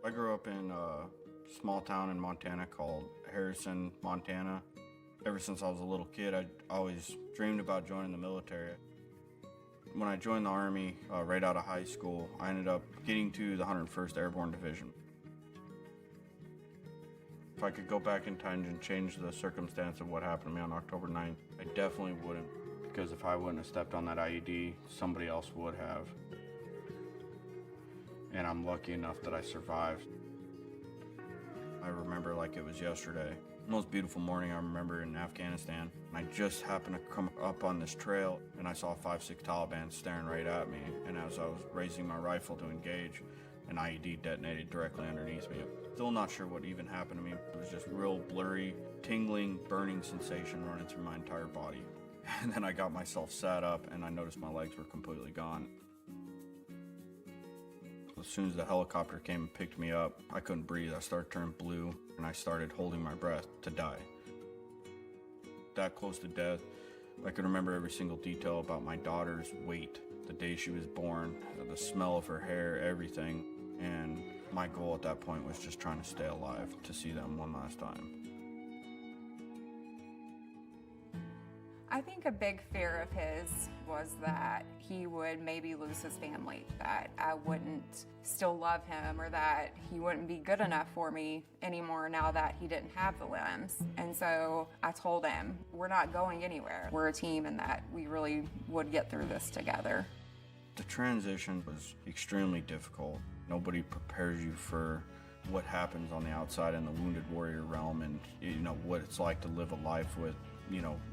I grew up in a small town in Montana called Harrison, Montana. Ever since I was a little kid, I always dreamed about joining the military. When I joined the Army right out of high school, I ended up getting to the 101st Airborne Division. If I could go back in time and change the circumstance of what happened to me on October 9th, I definitely wouldn't, because if I wouldn't have stepped on that IED, somebody else would have. And I'm lucky enough that I survived. I remember like it was yesterday. The most beautiful morning I remember in Afghanistan. I just happened to come up on this trail and I saw 5-6 Taliban staring right at me. And as I was raising my rifle to engage, an IED detonated directly underneath me. Still not sure what even happened to me. It was just real blurry, tingling, burning sensation running through my entire body. And then I got myself sat up and I noticed my legs were completely gone. As soon as the helicopter came and picked me up, I couldn't breathe. I started turning blue and I started holding my breath to die. That close to death, I could remember every single detail about my daughter's weight, the day she was born, the smell of her hair, everything. And my goal at that point was just trying to stay alive to see them one last time. I think a big fear of his was that he would maybe lose his family, that I wouldn't still love him, or that he wouldn't be good enough for me anymore now that he didn't have the limbs. And so I told him, we're not going anywhere. We're a team and that we really would get through this together. The transition was extremely difficult. Nobody prepares you for what happens on the outside in the wounded warrior realm and what it's like to live a life with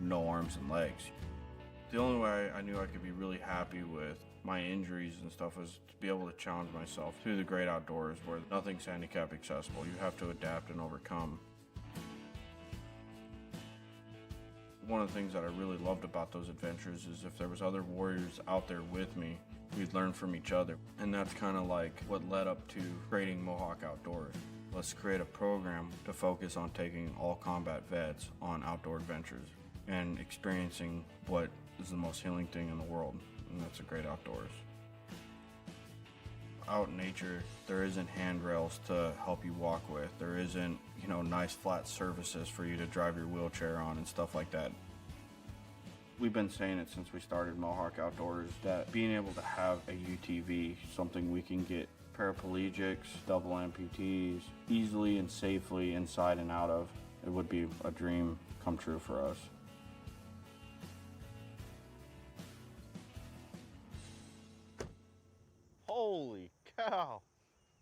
no arms and legs. The only way I knew I could be really happy with my injuries and stuff was to be able to challenge myself through the great outdoors where nothing's handicap accessible. You have to adapt and overcome. One of the things that I really loved about those adventures is if there was other warriors out there with me, we'd learn from each other. And that's kind of like what led up to creating Mohawk Outdoors. Let's create a program to focus on taking all combat vets on outdoor adventures and experiencing what is the most healing thing in the world, and that's the great outdoors. Out in nature, there isn't handrails to help you walk with. There isn't, nice flat surfaces for you to drive your wheelchair on and stuff like that. We've been saying it since we started Mohawk Outdoors that being able to have a UTV, something we can get paraplegics, double amputees, easily and safely inside and out of, it would be a dream come true for us. Holy cow!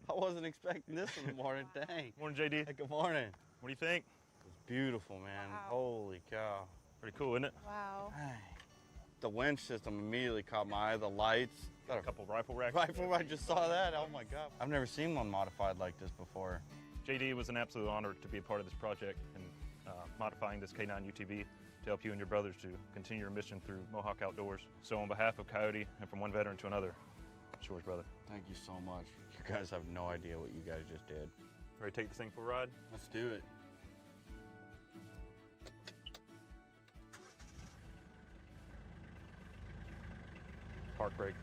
I wasn't expecting this in the morning. Dang. Morning, JD. Hey, good morning. What do you think? It's beautiful, man. Wow. Holy cow. Pretty cool, isn't it? Wow. Dang. The winch system immediately caught my eye. The lights. Got A couple rifle racks. rifle. I just saw that. Oh my God. I've never seen one modified like this before. JD, it was an absolute honor to be a part of this project and modifying this K9 UTV to help you and your brothers to continue your mission through Mohawk Outdoors. So on behalf of Coyote and from one veteran to another, it's yours, brother. Thank you so much. You guys have no idea what you guys just did. Ready to take this thing for a ride? Let's do it. Park brake.